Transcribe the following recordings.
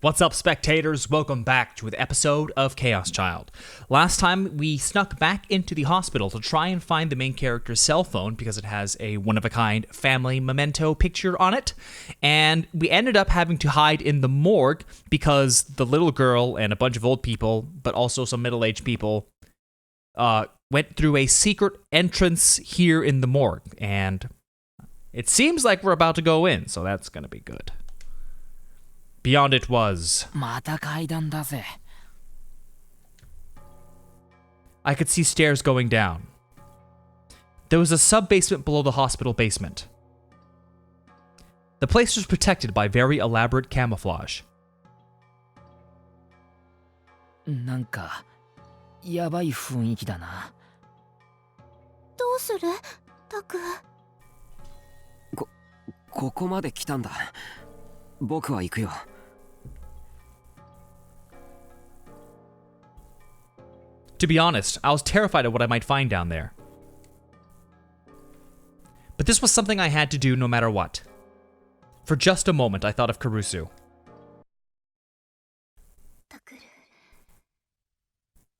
What's up, spectators? Welcome back to an episode of Chaos Child. Last time, we snuck back into the hospital to try and find the main character's cell phone because it has a one-of-a-kind family memento picture on it, and we ended up having to hide in the morgue because the little girl and a bunch of old people, but also some middle-aged people, went through a secret entrance here in the morgue, and it seems like we're about to go in, so that's gonna be good. Beyond it was... I could see stairs going down. There was a sub-basement below the hospital basement. The place was protected by very elaborate camouflage. なんかやばい雰囲気だな。どうする？タク。ここまで来たんだ。僕は行くよ。To be honest, I was terrified of what I might find down there. But this was something I had to do no matter what. For just a moment, I thought of Karusu. タクル、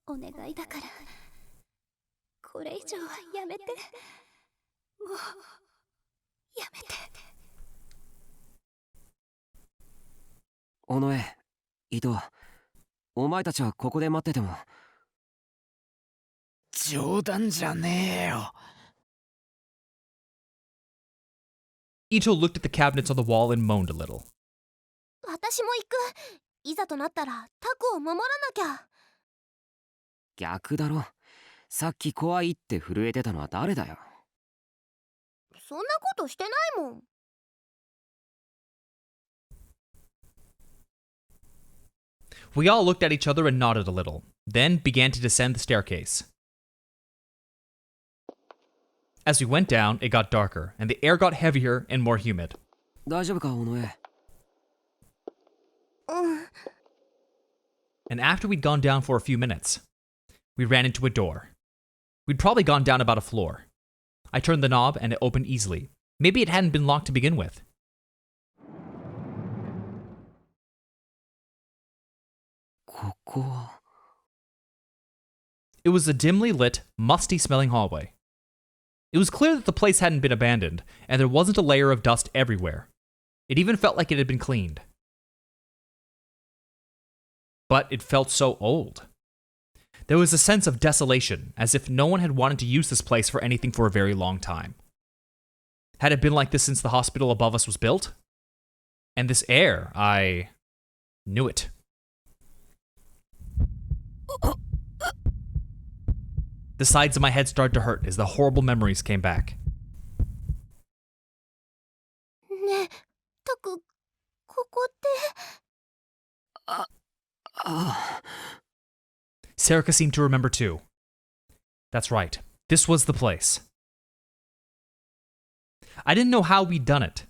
お願いだから、これ以上はやめて。もう、やめて。尾上、伊藤、お前たちはここで待ってても。冗談じゃねえよ。Ito looked at the cabinets on the wall and moaned a little. 私も行く。いざとなったらタクを守らなきゃ。逆だろ。さっき怖いって震えてたのは誰だよ。そんなことしてないもん。We all looked at each other and nodded a little, then began to descend the staircase. As we went down, it got darker, and the air got heavier and more humid. 大丈夫か、尾上。And after we'd gone down for a few minutes, we ran into a door. We'd probably gone down about a floor. I turned the knob and it opened easily. Maybe it hadn't been locked to begin with. ここは。It was a dimly lit, musty-smelling hallway. It was clear that the place hadn't been abandoned, and there wasn't a layer of dust everywhere. It even felt like it had been cleaned. But it felt so old. There was a sense of desolation, as if no one had wanted to use this place for anything for a very long time. Had it been like this since the hospital above us was built? And this air, I knew it. The sides of my head started to hurt as the horrible memories came back. ねえ、タク、ここって。Serica seemed to remember too. That's right. This was the place. I didn't know how we'd done it,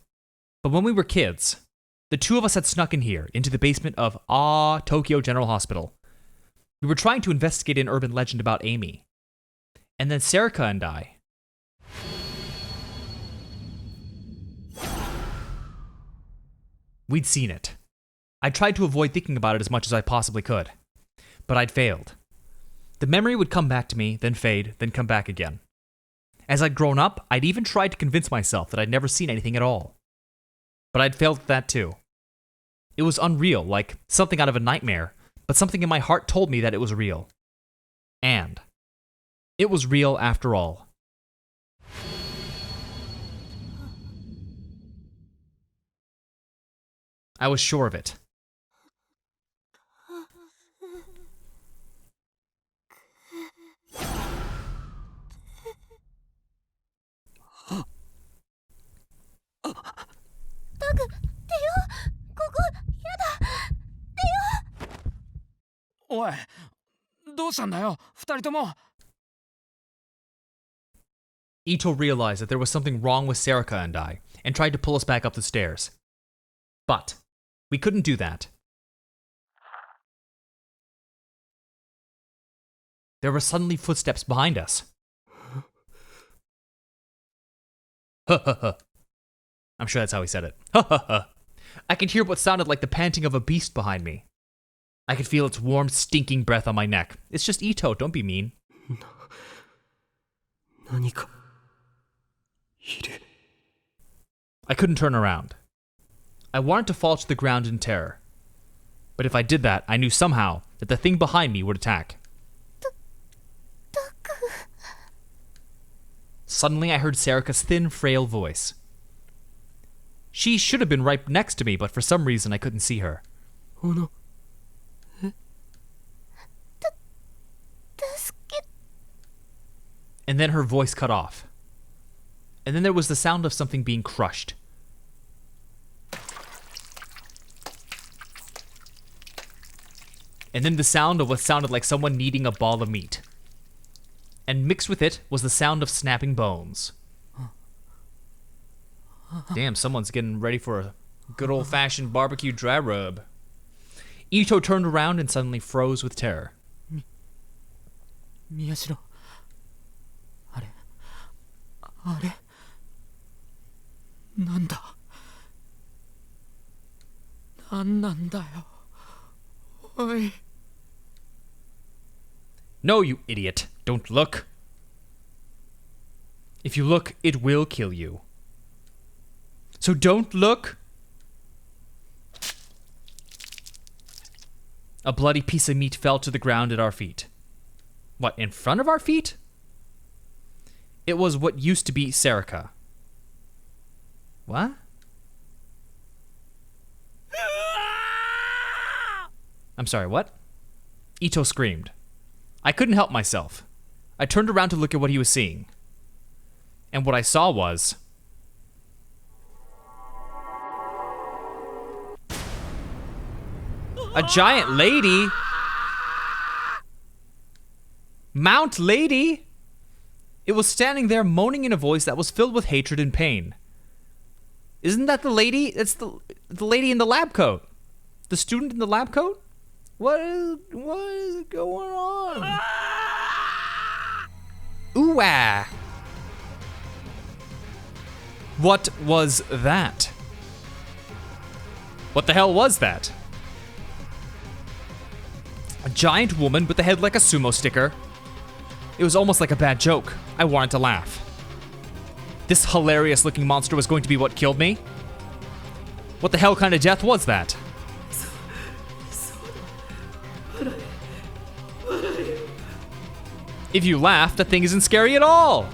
but when we were kids, the two of us had snuck in here into the basement of Tokyo General Hospital. We were trying to investigate an urban legend about Amy. And then Serica and I... We'd seen it. I tried to avoid thinking about it as much as I possibly could. But I'd failed. The memory would come back to me, then fade, then come back again. As I'd grown up, I'd even tried to convince myself that I'd never seen anything at all. But I'd failed at that too. It was unreal, like something out of a nightmare, but something in my heart told me that it was real. And it was real after all. I was sure of it. Ito realized that there was something wrong with Serica and I, and tried to pull us back up the stairs. But we couldn't do that. There were suddenly footsteps behind us. I'm sure that's how he said it. I could hear what sounded like the panting of a beast behind me. I could feel its warm, stinking breath on my neck. It's just Ito, don't be mean. 何かいる I couldn't turn around. I wanted to fall to the ground in terror. But if I did that, I knew somehow that the thing behind me would attack. Suddenly I heard Sarika's thin, frail voice. She should have been right next to me, but for some reason I couldn't see her. Oh no. And then her voice cut off. And then there was the sound of something being crushed. And then the sound of what sounded like someone kneading a ball of meat. And mixed with it was the sound of snapping bones. Damn, someone's getting ready for a good old-fashioned barbecue dry rub. Ito turned around and suddenly froze with terror. Miyashiro. あれなんだなんなんだよおい No, you idiot. Don't look. If you look, it will kill you. So don't look. A bloody piece of meat fell to the ground at our feet. What, in front of our feet? It was what used to be Sarika. What? I'm sorry, what? Ito screamed. I couldn't help myself. I turned around to look at what he was seeing. And what I saw was... a giant lady? Mount Lady? It was standing there moaning in a voice that was filled with hatred and pain. Isn't that the lady? It's the lady in the lab coat. The student in the lab coat? What is going on? Ooh-ah. What was that? What the hell was that? A giant woman with a head like a sumo sticker. It was almost like a bad joke. I wanted to laugh. This hilarious looking monster was going to be what killed me? What the hell kind of death was that? If you laugh, the thing isn't scary at all.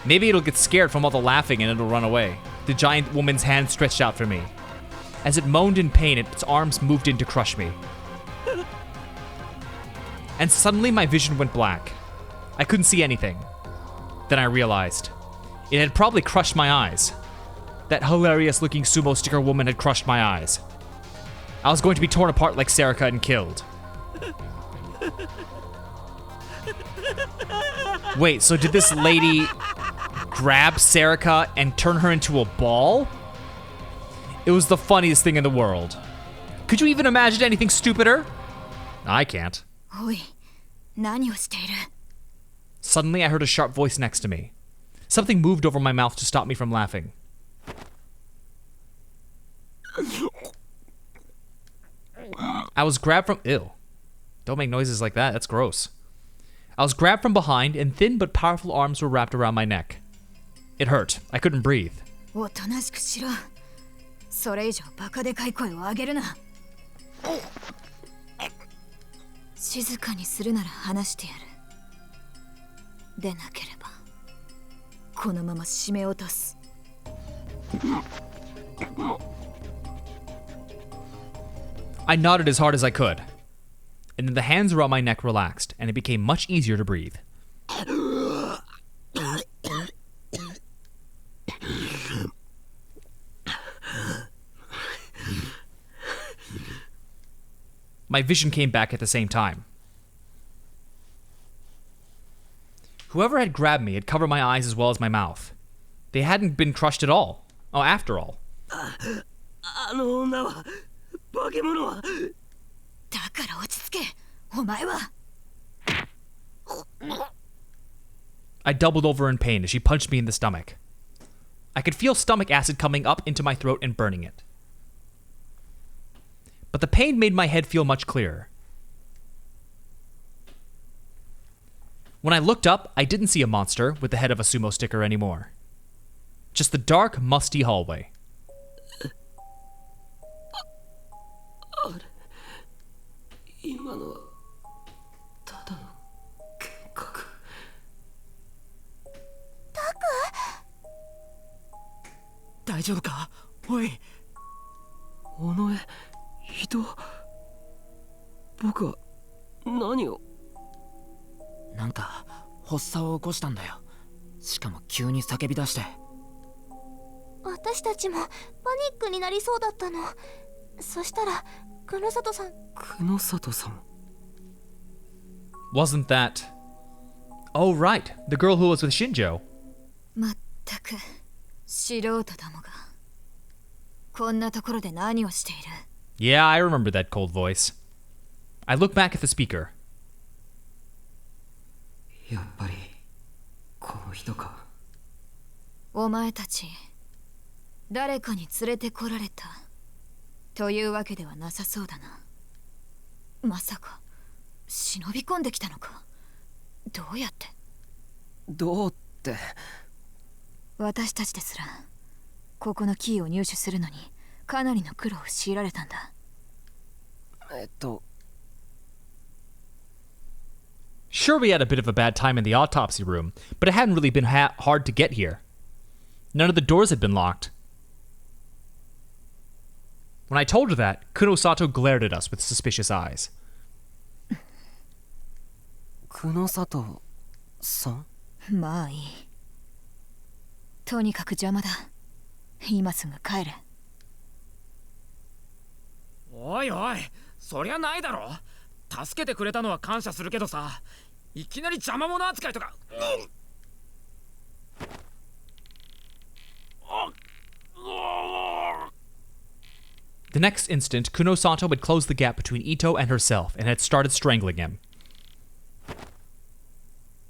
Maybe it'll get scared from all the laughing and it'll run away. The giant woman's hand stretched out for me. As it moaned in pain, its arms moved in to crush me. And suddenly my vision went black. I couldn't see anything. Then I realized. It had probably crushed my eyes. That hilarious-looking sumo sticker woman had crushed my eyes. I was going to be torn apart like Sarika and killed. Wait, so did this lady grab Sarika and turn her into a ball? It was the funniest thing in the world. Could you even imagine anything stupider? I can't. おい、何をしている? Suddenly I heard a sharp voice next to me. Something moved over my mouth to stop me from laughing. I was grabbed from... Ew. Don't make noises like that, that's gross. I was grabbed from behind and thin but powerful arms were wrapped around my neck. It hurt. I couldn't breathe. おとなしくしろ。それ以上バカでかい声を上げるな。静かにするなら話してやる。でなければ、このまま締め落とす。I nodded as hard as I could. And then the hands around my neck relaxed, and it became much easier to breathe. My vision came back at the same time. Whoever had grabbed me had covered my eyes as well as my mouth. They hadn't been crushed at all. Oh, after all. だから落ち着け、お前は。I doubled over in pain as she punched me in the stomach. I could feel stomach acid coming up into my throat and burning it. But the pain made my head feel much clearer. When I looked up, I didn't see a monster with the head of a sumo sticker anymore. Just the dark, musty hallway. 今のはただの幻覚。大丈夫か？おい。尾上、人。僕は何を？なんか発作を起こしたんだよ。しかも急に叫び出して。私たちもパニックになりそうだったの。そしたら久野里さん。久野里さん。 Wasn't that... Oh, right. The girl who was with Shinjo. まったく素人どもがこんなところで何をしている。 Yeah, I remember that cold voice. I looked back at the speaker. やっぱりこの人か。お前たち誰かに連れてこられたというわけではなさそうだな。まさか忍び込んできたのか。どうやって？どうって。私たちですらここのキーを入手するのにかなりの苦労を強いられたんだ。Sure, we had a bit of a bad time in the autopsy room, but it hadn't really been hard to get here. None of the doors had been locked. When I told her that, Kunosato glared at us with suspicious eyes. 久野里さん？まあいい。とにかく邪魔だ。今すぐ帰れ。おいおい、そりゃないだろ。助けてくれたのは感謝するけどさ、いきなり邪魔者扱いとか。The next instant, Kunosato had closed the gap between Ito and herself and had started strangling him.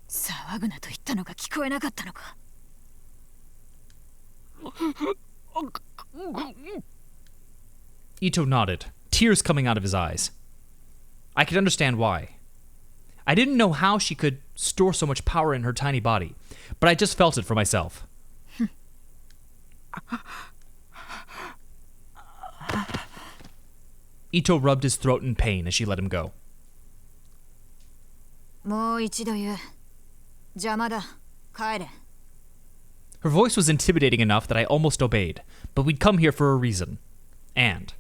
騒ぐなと言ったのが聞こえなかったのか。Ito nodded, tears coming out of his eyes. I could understand why. I didn't know how she could store so much power in her tiny body, but I just felt it for myself. Ito rubbed his throat in pain as she let him go. もう一度言う。邪魔だ。帰れ。 Her voice was intimidating enough that I almost obeyed, but we'd come here for a reason. And...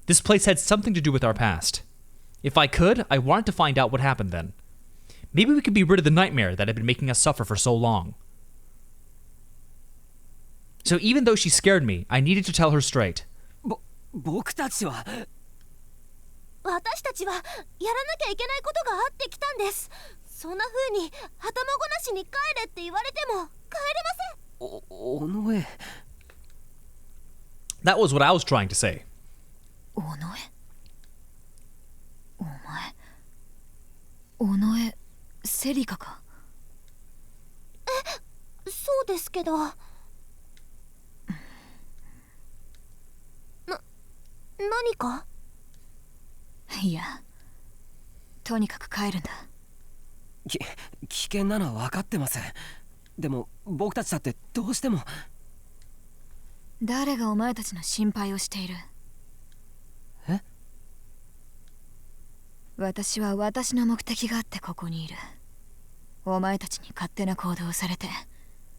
this place had something to do with our past. If I could, I wanted to find out what happened then. Maybe we could be rid of the nightmare that had been making us suffer for so long. So even though she scared me, I needed to tell her straight. 僕たちは。私たちはやらなきゃいけないことがあってきたんです。そんな風に頭ごなしに帰れって言われても帰れません。尾上。 That was what I was trying to say. 尾上？お前、尾上セリカか？そうですけど。何か？いや、とにかく帰るんだ。危険なのは分かってます。でも僕たちだってどうしても。誰がお前たちの心配をしている？え？私は私の目的があってここにいる。お前たちに勝手な行動をされて、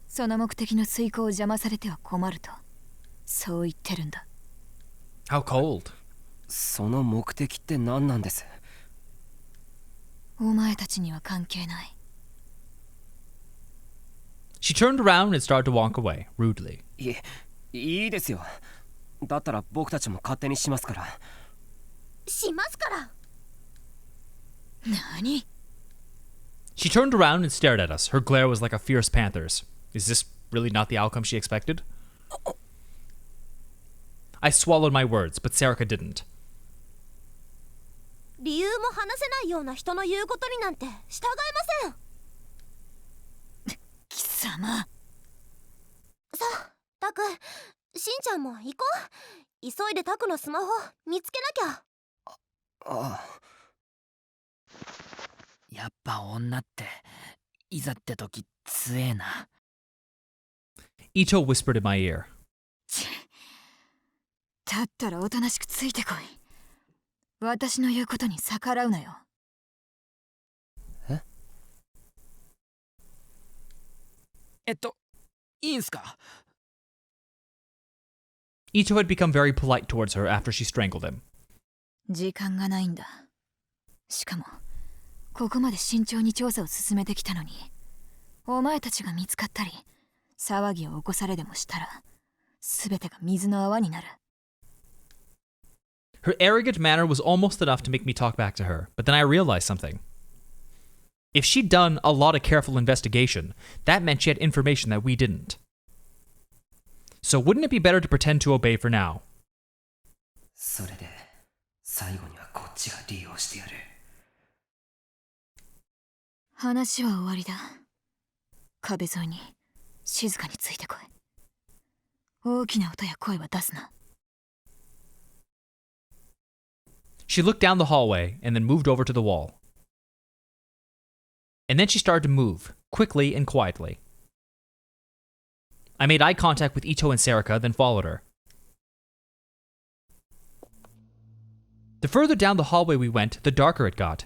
その目的の遂行を邪魔されては困ると、そう言ってるんだ。How cold. その目的って何なんです？お前たちには関係ない。She turned around and started to walk away, rudely. いいですよ。だったら僕たちも勝手にしますから。しますから。何？ She turned around and stared at us. Her glare was like a fierce panther's. Is this really not the outcome she expected? I swallowed my words, but Serica didn't. 理由も話せないような人の言うことになんて従いません。貴様。さあ、タク、しんちゃんも行こう。急いでタクのスマホ見つけなきゃ。ああ。やっぱ女っていざって時強えな。Ito whispered in my ear. だったらおとなしくついてこい。私の言うことに逆らうなよ。いいんすか？ Ito had become very polite towards her after she strangled him. 時間がないんだ。しかもここまで慎重に調査を進めてきたのに、お前たちが見つかったり騒ぎを起こされでもしたら全てが水の泡になる。Her arrogant manner was almost enough to make me talk back to her, but then I realized something. If she'd done a lot of careful investigation, that meant she had information that we didn't. So wouldn't it be better to pretend to obey for now? それで最後にはこっちが利用してやる。話は終わりだ。壁沿いに静かについてこい。大きな音や声は出すな。She looked down the hallway and then moved over to the wall. And then she started to move, quickly and quietly. I made eye contact with Ito and Serica, then followed her. The further down the hallway we went, the darker it got.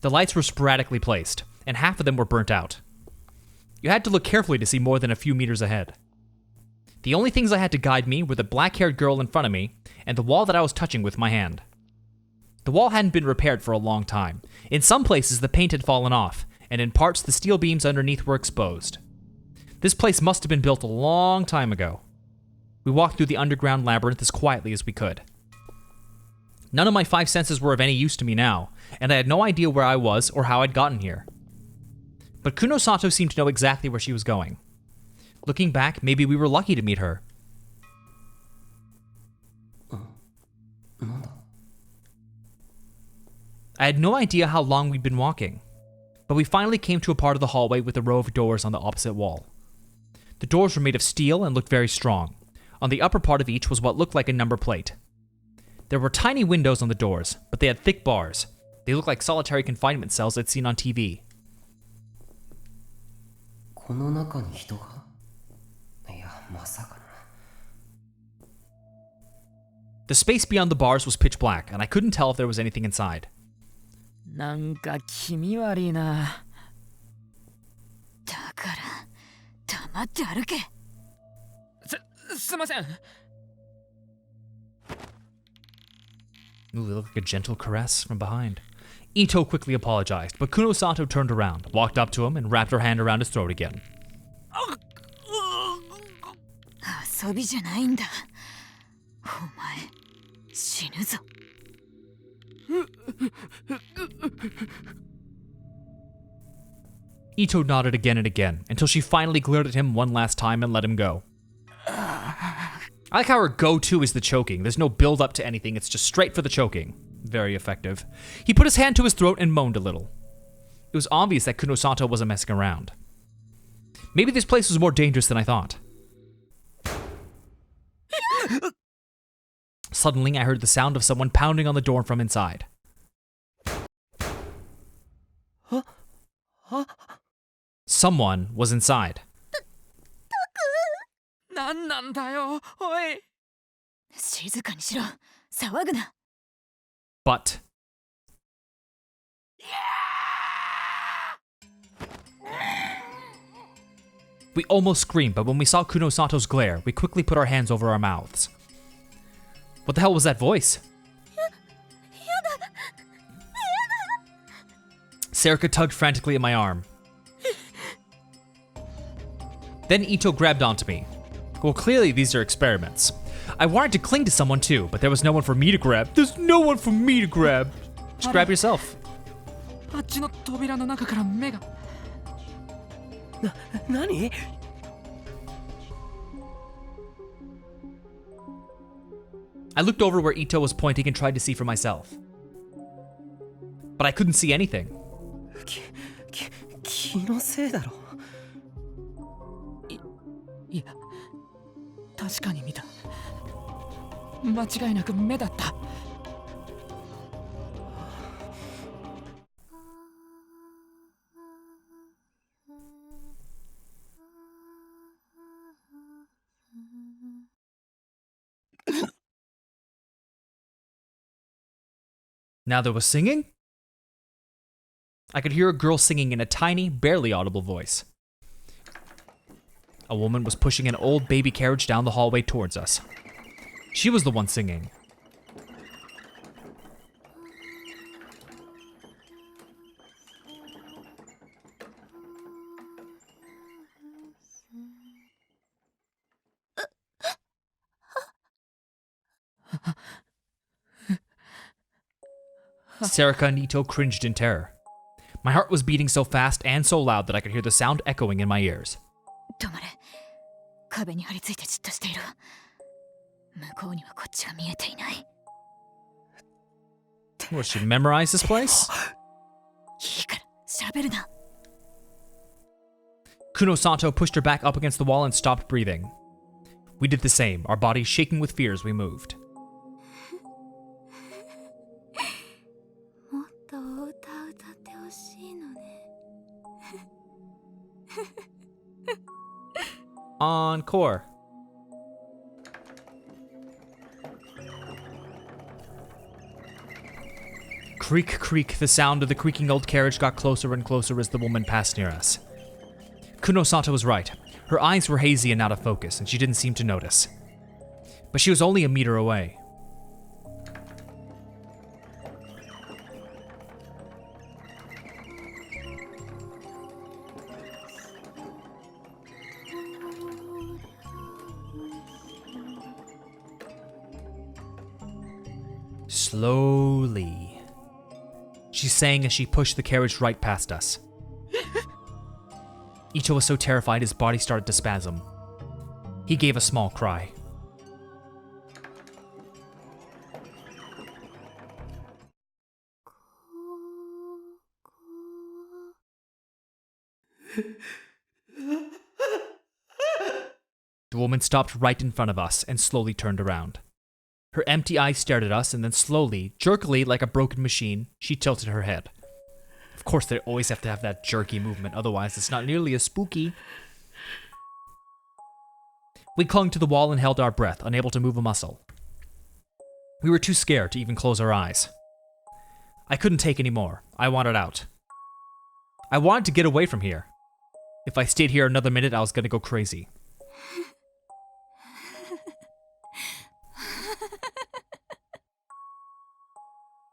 The lights were sporadically placed, and half of them were burnt out. You had to look carefully to see more than a few meters ahead. The only things I had to guide me were the black-haired girl in front of me and the wall that I was touching with my hand. The wall hadn't been repaired for a long time. In some places, the paint had fallen off, and in parts, the steel beams underneath were exposed. This place must have been built a long time ago. We walked through the underground labyrinth as quietly as we could. None of my five senses were of any use to me now, and I had no idea where I was or how I'd gotten here. But Kunosato seemed to know exactly where she was going. Looking back, maybe we were lucky to meet her. I had no idea how long we'd been walking, but we finally came to a part of the hallway with a row of doors on the opposite wall. The doors were made of steel and looked very strong. On the upper part of each was what looked like a number plate. There were tiny windows on the doors, but they had thick bars. They looked like solitary confinement cells I'd seen on TV. この中に人が？いや、まさかな。The space beyond the bars was pitch black, and I couldn't tell if there was anything inside. なんか気味悪いな。だから黙って歩け。すいません。Ooh, they look like a gentle caress from behind. Ito quickly apologized, but Kunosato turned around, walked up to him, and wrapped her hand around his throat again. 遊びじゃないんだ。お前死ぬぞ。Ito nodded again and again, until she finally glared at him one last time and let him go. I like how her go-to is the choking. There's no build-up to anything, it's just straight for the choking. Very effective. He put his hand to his throat and moaned a little. It was obvious that Kunosato wasn't messing around. Maybe this place was more dangerous than I thought. Suddenly, I heard the sound of someone pounding on the door from inside. Someone was inside. なんなんだよ、おい。静かにしろ。騒ぐな。But we almost screamed, but when we saw Kunosato's glare, we quickly put our hands over our mouths. What the hell was that voice? Serica tugged frantically at my arm. Then Ito grabbed onto me. Well, clearly these are experiments. I wanted to cling to someone too, but there was no one for me to grab. There's no one for me to grab. Just grab yourself. あっちの扉の中から目が。何？ I looked over where Ito was pointing and tried to see for myself. But I couldn't see anything. 気のせいだろ。いや、確かに見た。間違いなく目だった。Now there was singing? I could hear a girl singing in a tiny, barely audible voice. A woman was pushing an old baby carriage down the hallway towards us. She was the one singing. Serika and Ito cringed in terror. My heart was beating so fast and so loud that I could hear the sound echoing in my ears. 止まれ。壁に張り付いてじっとしている。向こうにはこっちは見えていない。What, should we memorize this place? いいから喋るな。Kuno-sato pushed her back up against the wall and stopped breathing. We did the same, our bodies shaking with fear as we moved. もっとお歌歌ってほしいのね。Encore. Creak, creak, the sound of the creaking old carriage got closer and closer as the woman passed near us. Kuno-sato was right. Her eyes were hazy and out of focus, and she didn't seem to notice. But she was only a meter away. Slowly, she sang as she pushed the carriage right past us. Ito was so terrified his body started to spasm. He gave a small cry. The woman stopped right in front of us and slowly turned around. Her empty eyes stared at us, and then slowly, jerkily, like a broken machine, she tilted her head. Of course, they always have to have that jerky movement, otherwise it's not nearly as spooky. We clung to the wall and held our breath, unable to move a muscle. We were too scared to even close our eyes. I couldn't take any more. I wanted out. I wanted to get away from here. If I stayed here another minute, I was gonna go crazy.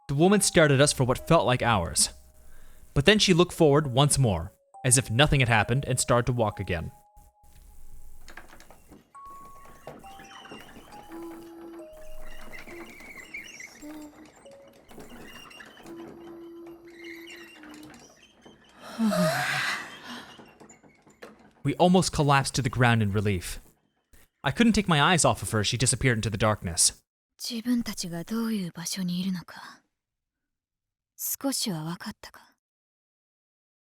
The woman stared at us for what felt like hours. But then she looked forward once more, as if nothing had happened, and started to walk again. We almost collapsed to the ground in relief. I couldn't take my eyes off of her as she disappeared into the darkness. 自分たちがどういう場所にいるのか少しは分かったか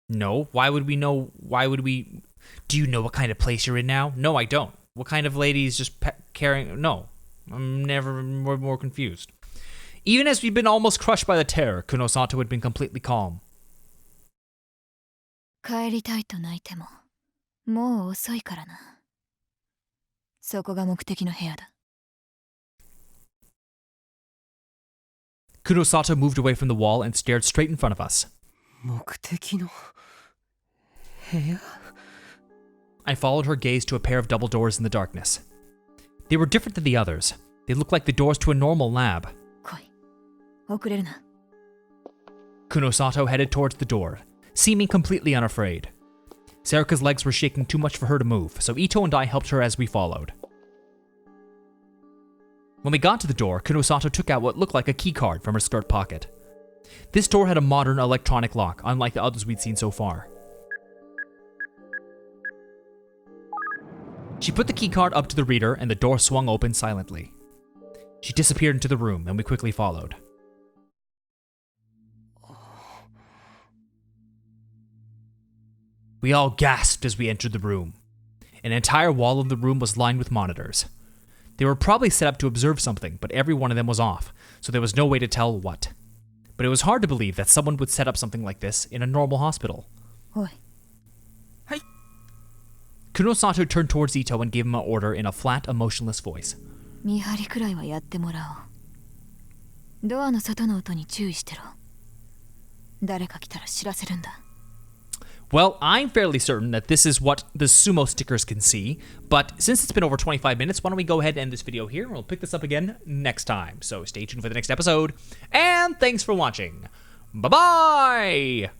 No, why would we know? Why would we? Do you know what kind of place you're in now? No, I don't. What kind of lady is just carrying? No, I'm never more confused. Even as we'd been almost crushed by the terror, Kuno-sato had been completely calm. 帰りたいと泣いてももう遅いからなそこが目的の部屋だ Kuno-sato moved away from the wall and stared straight in front of us. 目的の部屋 I followed her gaze to a pair of double doors in the darkness. They were different than the others. They looked like the doors to a normal lab. 来い遅れるな Kuno-sato headed towards the door, seeming completely unafraid. Serika's legs were shaking too much for her to move, so Ito and I helped her as we followed. When we got to the door, Kuno-sato took out what looked like a keycard from her skirt pocket. This door had a modern electronic lock, unlike the others we'd seen so far. She put the keycard up to the reader and the door swung open silently. She disappeared into the room, and we quickly followed. We all gasped as we entered the room. An entire wall of the room was lined with monitors. They were probably set up to observe something, but every one of them was off, so there was no way to tell what. But it was hard to believe that someone would set up something like this in a normal hospital. Oi. Hey. Kunosato turned towards Ito and gave him an order in a flat, emotionless voice. 見張りくらいはやってもらおう。ドアの外の音に注意してろ。誰か来たら知らせるんだ。Well, I'm fairly certain that this is what the sumo stickers can see, but since it's been over 25 minutes, why don't we go ahead and end this video here, and we'll pick this up again next time. So stay tuned for the next episode, and thanks for watching. Bye-bye!